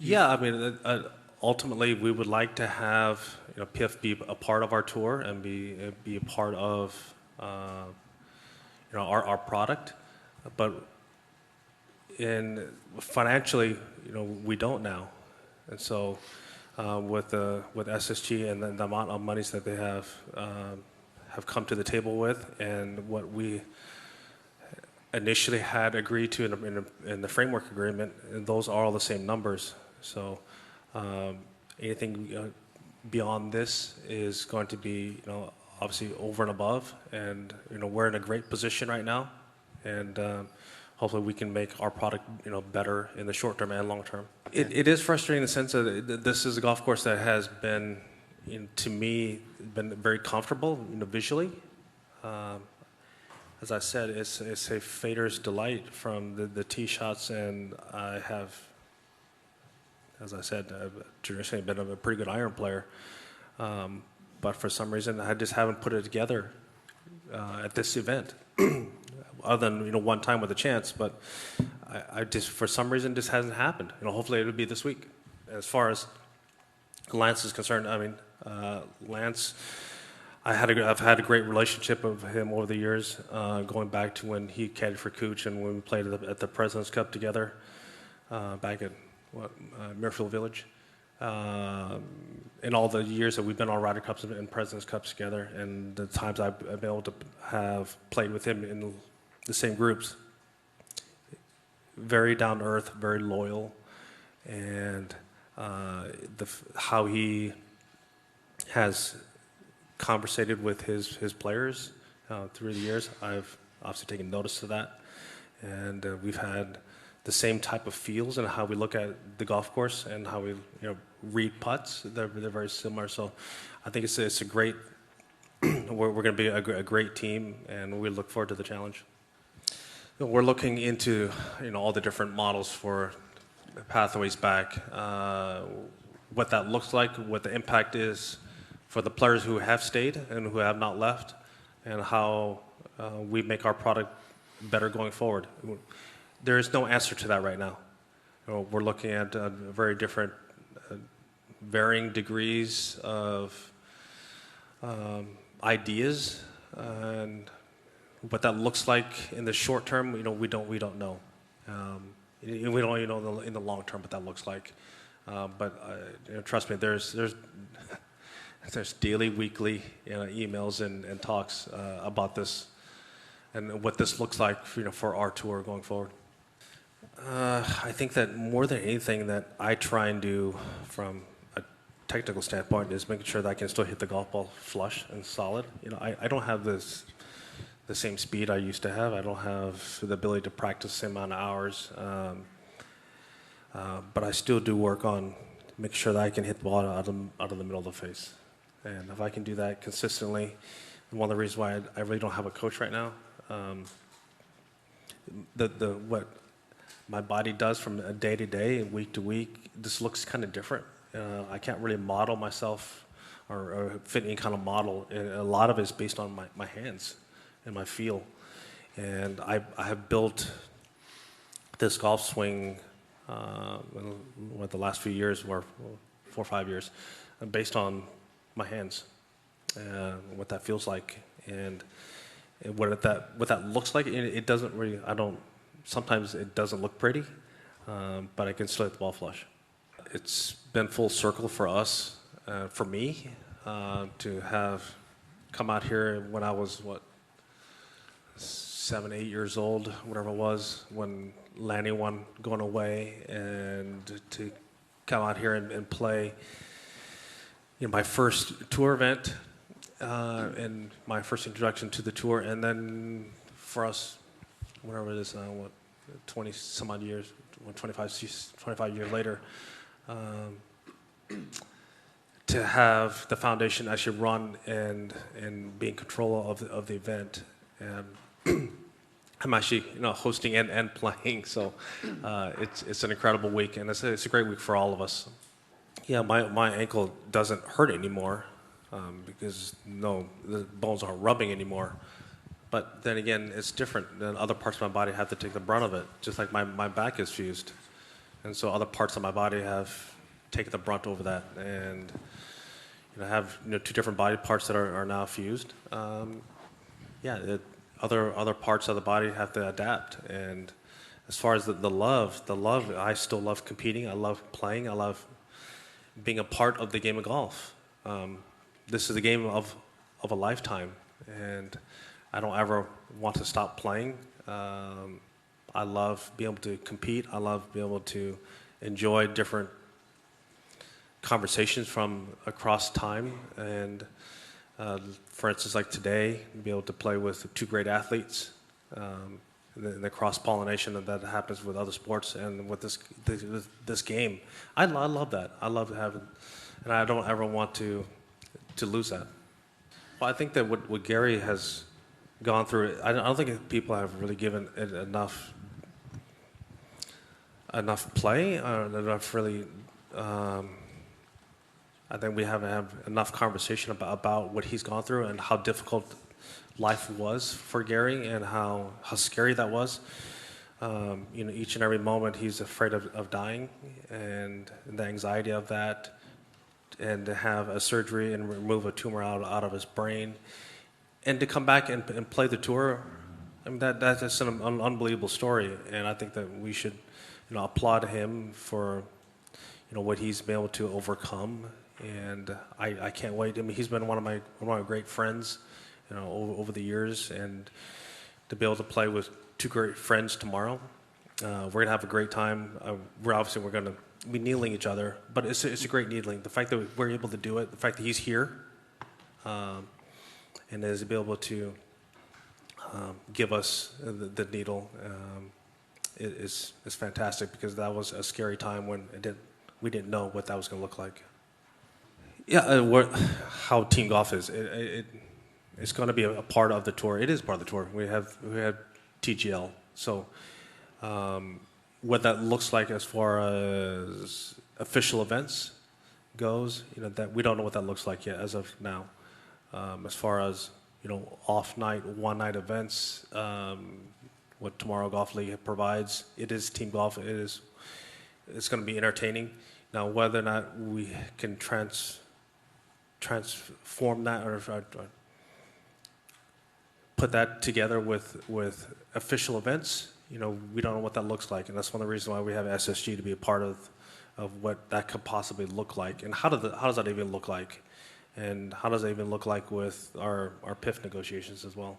Yeah, I mean, ultimately, we would like to have PF be a part of our tour and be a part of our product, but in financially, we don't now, and so with SSG and the amount of monies that they have come to the table with, and what we initially had agreed to in the framework agreement, and those are all the same numbers. So anything beyond this is going to be, obviously over and above. And we're in a great position right now, and hopefully we can make our product, better in the short term and long term. It is frustrating in the sense that this is a golf course that has been, to me, been very comfortable, visually. As I said, it's a fader's delight from the tee shots, and I have, as I said, I've traditionally been a pretty good iron player, but for some reason I just haven't put it together at this event, other than one time with a chance. But I just, for some reason, just hasn't happened. Hopefully it'll be this week. As far as Lance is concerned, I mean, Lance. I've had a great relationship with him over the years, going back to when he caddied for Cooch and when we played at the President's Cup together back at Muirfield Village. In all the years that we've been on Ryder Cups and President's Cups together, and the times I've been able to have played with him in the same groups. Very down to earth, very loyal, and how he has conversated with his players through the years. I've obviously taken notice of that, and we've had the same type of feels in how we look at the golf course and how we read putts. They're very similar. So I think it's a great. We're going to be a great team, and we look forward to the challenge. We're looking into all the different models for pathways back, what that looks like, what the impact is for the players who have stayed and who have not left, and how we make our product better going forward. There is no answer to that right now. We're looking at very different, varying degrees of ideas, and what that looks like in the short term, we don't know. We don't even know in the long term what that looks like. But trust me, there's daily, weekly emails and talks about this and what this looks like for our tour going forward. I think that more than anything that I try and do from a technical standpoint is making sure that I can still hit the golf ball flush and solid. I don't have the same speed I used to have. I don't have the ability to practice the same amount of hours. But I still do work on making sure that I can hit the ball out of the middle of the face. And if I can do that consistently, and one of the reasons why I really don't have a coach right now, what my body does from day to day and week to week, this looks kind of different. I can't really model myself or fit any kind of model. And a lot of it is based on my hands and my feel. And I have built this golf swing the last few years, or 4 or 5 years, based on my hands, what that feels like, and what that looks like. It doesn't really. Sometimes it doesn't look pretty, but I can still hit the ball flush. It's been full circle for us, for me, to have come out here when I was 7, 8 years old, whatever it was, when Lanny won going away, and to come out here and play my first tour event, and my first introduction to the tour, and then for us, whatever it is, 20 some odd years, 25 years later, to have the foundation actually run and be in control of the event. And I'm actually hosting and playing, so it's an incredible week, and it's a great week for all of us. Yeah, my ankle doesn't hurt anymore, because the bones aren't rubbing anymore. But then again, it's different. Then other parts of my body have to take the brunt of it, just like my back is fused. and so other parts of my body have taken the brunt over that, and have two different body parts that are now fused. Other parts of the body have to adapt. And as far as the love, I still love competing. I love playing. I love being a part of the game of golf. This is the game of a lifetime, and I don't ever want to stop playing. I love being able to compete. I love being able to enjoy different conversations from across time. And for instance, like today, be able to play with two great athletes, the cross-pollination that happens with other sports and with this game. I love that. I love having, and I don't ever want to lose that. Well, I think that what Gary has gone through, I don't think people have really given it enough play, enough really. I think we haven't had enough conversation about what he's gone through and how difficult life was for Gary and how scary that was. Each and every moment he's afraid of dying, and the anxiety of that, and to have a surgery and remove a tumor out of his brain, and to come back and play the tour. I mean, that's just an unbelievable story, and I think that we should applaud him for what he's been able to overcome. And I can't wait. I mean, he's been one of my great friends, over the years, and to be able to play with two great friends tomorrow, we're gonna have a great time. We're gonna be needling each other, but it's a great needling. The fact that we're able to do it, the fact that he's here, and is able to give us the needle, is fantastic, because that was a scary time when we didn't know what that was going to look like. Yeah, how team golf is. It's going to be a part of the tour. It is part of the tour. We have TGL. So what that looks like as far as official events goes, that we don't know what that looks like yet as of now. As far as off night, one night events, what Tomorrow Golf League provides, it is team golf. It's going to be entertaining. Now, whether or not we can transform that or put that together with official events, we don't know what that looks like, and that's one of the reasons why we have SSG to be a part of what that could possibly look like, and how does that even look like, and how does that even look like with our PIF negotiations as well.